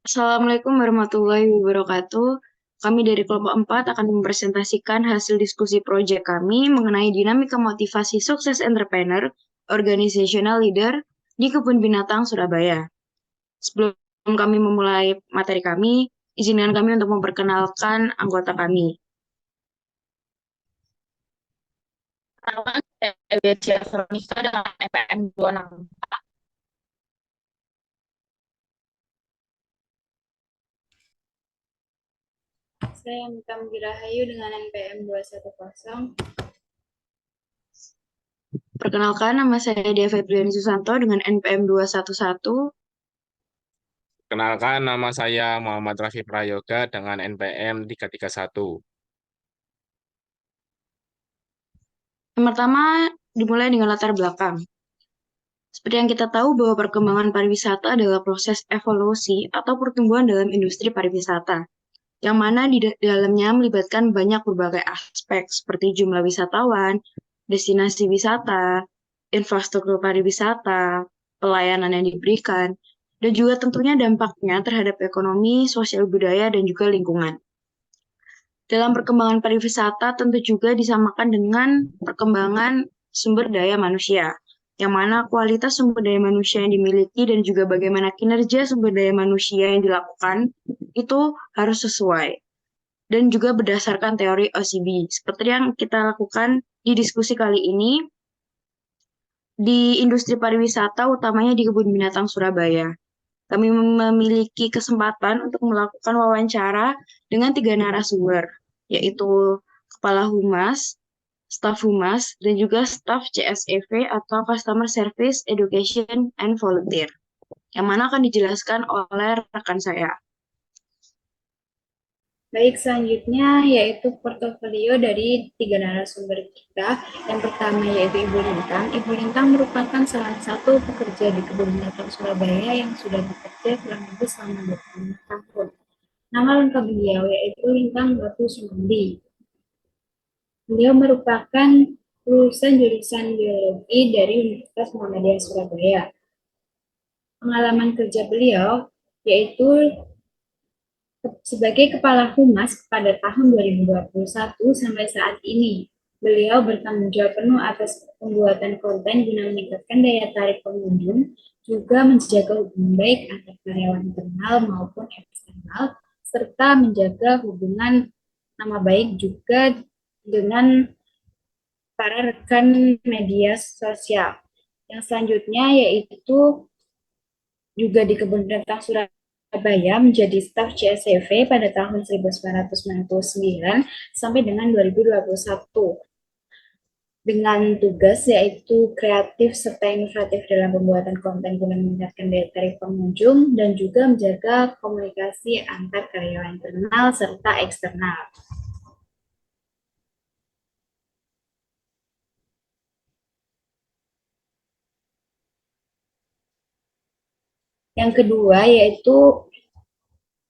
Assalamualaikum warahmatullahi wabarakatuh. Kami dari kelompok 4 akan mempresentasikan hasil diskusi proyek kami mengenai dinamika motivasi sukses entrepreneur, organizational leader di Kebun Binatang Surabaya. Sebelum kami memulai materi kami, izinkan kami untuk memperkenalkan anggota kami. Pertama, Eliezer Veronica dengan NPM 26. Saya Mita Rahayu dengan NPM 210. Perkenalkan, nama saya Dia Febriani Susanto dengan NPM 211. Kenalkan, nama saya Muhammad Rafi Prayoga dengan NPM 331. Yang pertama, dimulai dengan latar belakang. Seperti yang kita tahu bahwa perkembangan pariwisata adalah proses evolusi atau pertumbuhan dalam industri pariwisata, yang mana di dalamnya melibatkan banyak berbagai aspek seperti jumlah wisatawan, destinasi wisata, infrastruktur pariwisata, pelayanan yang diberikan, dan juga tentunya dampaknya terhadap ekonomi, sosial budaya, dan juga lingkungan. Dalam perkembangan pariwisata tentu juga disamakan dengan perkembangan sumber daya manusia, yang mana kualitas sumber daya manusia yang dimiliki dan juga bagaimana kinerja sumber daya manusia yang dilakukan itu harus sesuai. Dan juga berdasarkan teori OCB. Seperti yang kita lakukan di diskusi kali ini, di industri pariwisata utamanya di Kebun Binatang Surabaya. Kami memiliki kesempatan untuk melakukan wawancara dengan 3 narasumber, yaitu Kepala Humas, Staf Humas, dan juga Staf CSEV atau Customer Service Education and Volunteer, yang mana akan dijelaskan oleh rekan saya. Baik, selanjutnya yaitu portofolio dari 3 narasumber kita. Yang pertama yaitu Ibu Lintang. Ibu Lintang merupakan salah satu pekerja di Kebun Binatang Surabaya yang sudah bekerja kurang lebih selama 25 tahun. Nama lengkap beliau yaitu Lintang Batu Sumandi. Beliau merupakan lulusan jurusan biologi dari Universitas Muhammadiyah Surabaya. Pengalaman kerja beliau yaitu sebagai Kepala Humas pada tahun 2021 sampai saat ini. Beliau bertanggung jawab penuh atas pembuatan konten guna meningkatkan daya tarik pengunjung, juga menjaga hubungan baik antar karyawan internal maupun eksternal, serta menjaga hubungan nama baik juga dengan para rekan media sosial. Yang selanjutnya yaitu juga di Kebun Binatang Surabaya menjadi staf CSCV pada tahun 1999 sampai dengan 2021 dengan tugas yaitu kreatif serta inovatif dalam pembuatan konten guna meningkatkan daya tarik pengunjung dan juga menjaga komunikasi antar karyawan internal serta eksternal. Yang kedua yaitu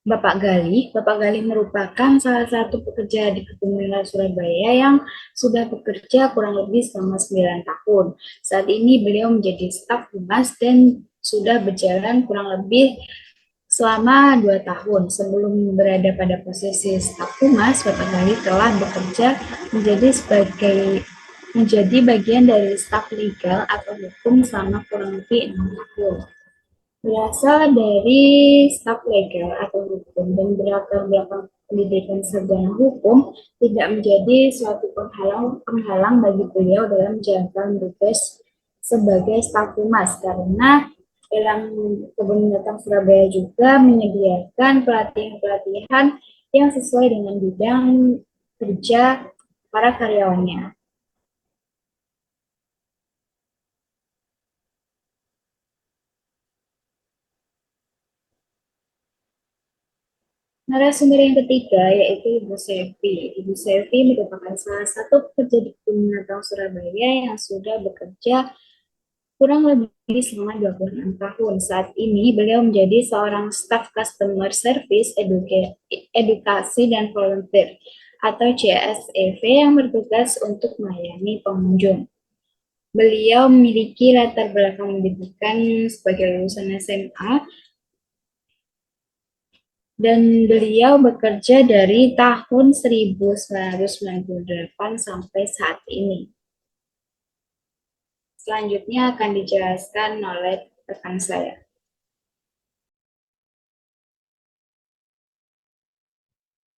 Bapak Galih. Bapak Galih merupakan salah satu pekerja di Kebun Binatang Surabaya yang sudah bekerja kurang lebih selama 9 tahun. Saat ini beliau menjadi staf humas dan sudah berjalan kurang lebih selama 2 tahun. Sebelum berada pada posisi staf humas, Bapak Galih telah bekerja menjadi bagian dari staf legal atau hukum selama kurang lebih 6 tahun. Berasal dari staf legal atau hukum dan berlatar belakang pendidikan sarjana hukum tidak menjadi suatu penghalang bagi beliau dalam menjalankan tugas sebagai staf humas karena dalam Kebun Binatang Surabaya juga menyediakan pelatihan-pelatihan yang sesuai dengan bidang kerja para karyawannya. Narasumber yang ketiga yaitu Ibu Sevi. Ibu Sevi merupakan salah satu pekerja di Kebun Binatang Surabaya yang sudah bekerja kurang lebih selama 26 tahun. Saat ini beliau menjadi seorang staf Customer Service Edukasi dan Volunteer atau CSEV yang bertugas untuk melayani pengunjung. Beliau memiliki latar belakang pendidikan sebagai lulusan SMA dan beliau bekerja dari tahun 1998 sampai saat ini. Selanjutnya akan dijelaskan oleh rekan saya.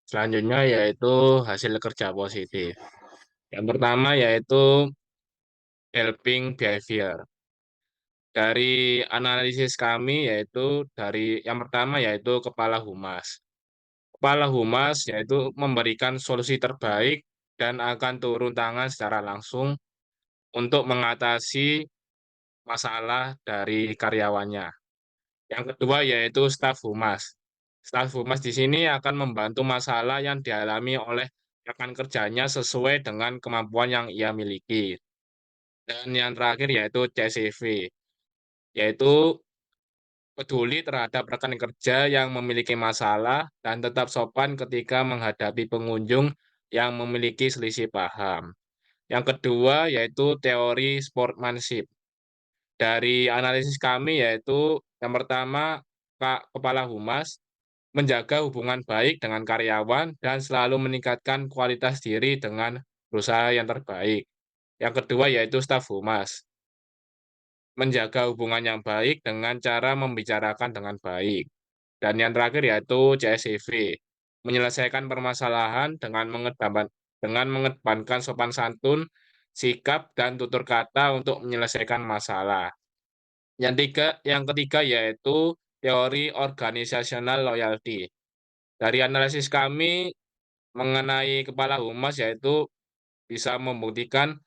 Selanjutnya yaitu hasil kerja positif. Yang pertama yaitu helping behavior. Dari analisis kami yaitu dari yang pertama yaitu kepala humas. Kepala humas yaitu memberikan solusi terbaik dan akan turun tangan secara langsung untuk mengatasi masalah dari karyawannya. Yang kedua yaitu staf humas. Staf humas di sini akan membantu masalah yang dialami oleh rekan kerjanya sesuai dengan kemampuan yang ia miliki. Dan yang terakhir yaitu CCV, yaitu peduli terhadap rekan kerja yang memiliki masalah dan tetap sopan ketika menghadapi pengunjung yang memiliki selisih paham. Yang kedua yaitu teori sportsmanship. Dari analisis kami yaitu yang pertama Kepala Humas menjaga hubungan baik dengan karyawan dan selalu meningkatkan kualitas diri dengan berusaha yang terbaik. Yang kedua yaitu staf humas, menjaga hubungan yang baik dengan cara membicarakan dengan baik. Dan yang terakhir yaitu CSCV, menyelesaikan permasalahan dengan mengedepankan sopan santun, sikap, dan tutur kata untuk menyelesaikan masalah. Yang ketiga yaitu teori organisasional loyalty. Dari analisis kami mengenai kepala humas yaitu bisa memberikan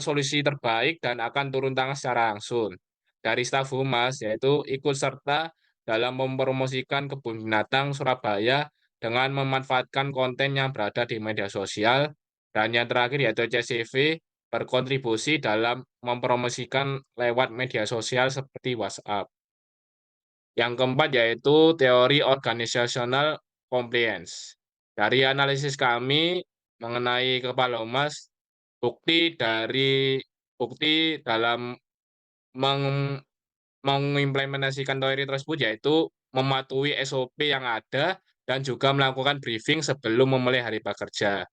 solusi terbaik dan akan turun tangan secara langsung. Dari staf humas yaitu ikut serta dalam mempromosikan kebun binatang Surabaya dengan memanfaatkan konten yang berada di media sosial. Dan yang terakhir yaitu CCV berkontribusi dalam mempromosikan lewat media sosial seperti WhatsApp. Yang keempat yaitu teori organizational compliance. Dari analisis kami mengenai kepala humas, bukti dalam meng- mengimplementasikan teori tersebut yaitu mematuhi SOP yang ada dan juga melakukan briefing sebelum memulai hari pekerja.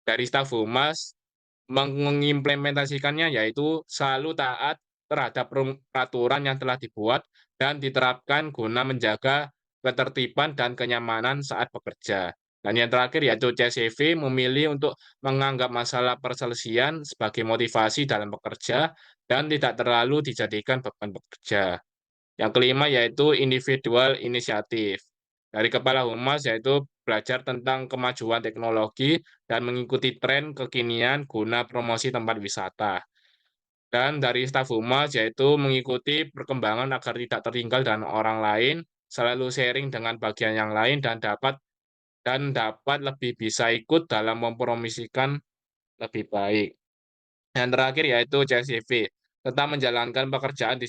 Dari staf humas, mengimplementasikannya yaitu selalu taat terhadap peraturan yang telah dibuat dan diterapkan guna menjaga ketertiban dan kenyamanan saat bekerja. Dan yang terakhir yaitu CCV memilih untuk menganggap masalah perselisihan sebagai motivasi dalam bekerja dan tidak terlalu dijadikan beban bekerja. Yang kelima yaitu individual inisiatif. Dari kepala humas yaitu belajar tentang kemajuan teknologi dan mengikuti tren kekinian guna promosi tempat wisata. Dan dari staf humas yaitu mengikuti perkembangan agar tidak tertinggal dan orang lain, selalu sharing dengan bagian yang lain dan dapat lebih bisa ikut dalam mempromosikan lebih baik. Yang terakhir yaitu CSCV, tetap menjalankan pekerjaan di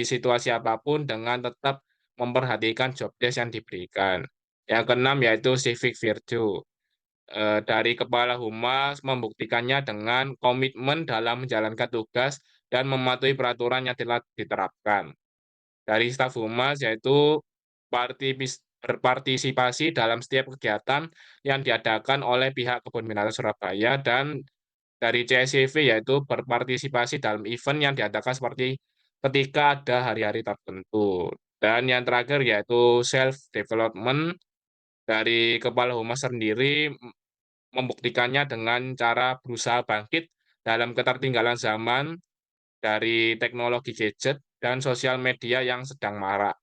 situasi apapun dengan tetap memperhatikan job desk yang diberikan. Yang keenam yaitu civic virtue. Dari kepala humas membuktikannya dengan komitmen dalam menjalankan tugas dan mematuhi peraturan yang telah diterapkan. Dari staf humas yaitu berpartisipasi dalam setiap kegiatan yang diadakan oleh pihak Kebun Binatang Surabaya dan dari CSCV yaitu berpartisipasi dalam event yang diadakan seperti ketika ada hari-hari tertentu. Dan yang terakhir yaitu self development dari kepala humas sendiri membuktikannya dengan cara berusaha bangkit dalam ketertinggalan zaman dari teknologi gadget dan sosial media yang sedang marak.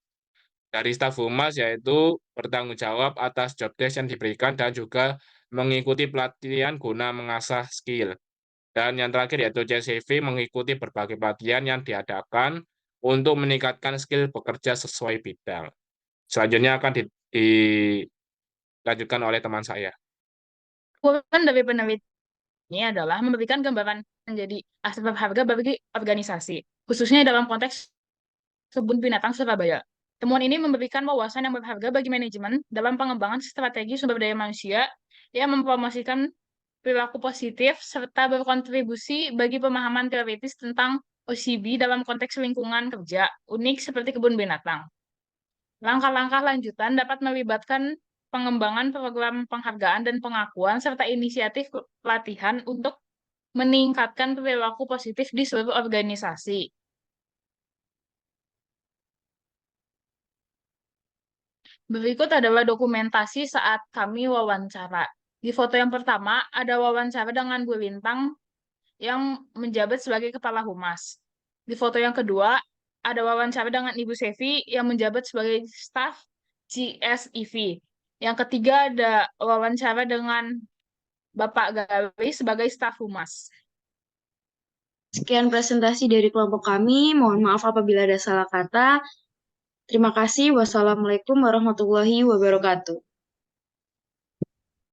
Dari staf humas yaitu bertanggung jawab atas job desk yang diberikan dan juga mengikuti pelatihan guna mengasah skill. Dan yang terakhir yaitu CCV mengikuti berbagai pelatihan yang diadakan untuk meningkatkan skill bekerja sesuai bidang. Selanjutnya akan dilanjutkan oleh teman saya. Tujuan dari penelitian ini adalah memberikan gambaran menjadi aspek harga bagi organisasi, khususnya dalam konteks Kebun Binatang Surabaya. Temuan ini memberikan wawasan yang berharga bagi manajemen dalam pengembangan strategi sumber daya manusia yang mempromosikan perilaku positif serta berkontribusi bagi pemahaman teoritis tentang OCB dalam konteks lingkungan kerja unik seperti kebun binatang. Langkah-langkah lanjutan dapat melibatkan pengembangan program penghargaan dan pengakuan serta inisiatif pelatihan untuk meningkatkan perilaku positif di seluruh organisasi. Berikut adalah dokumentasi saat kami wawancara. Di foto yang pertama, ada wawancara dengan Bu Lintang yang menjabat sebagai Kepala Humas. Di foto yang kedua, ada wawancara dengan Ibu Sevi yang menjabat sebagai staf GSEV. Yang ketiga, ada wawancara dengan Bapak Gali sebagai staf Humas. Sekian presentasi dari kelompok kami. Mohon maaf apabila ada salah kata. Terima kasih. Wassalamualaikum warahmatullahi wabarakatuh.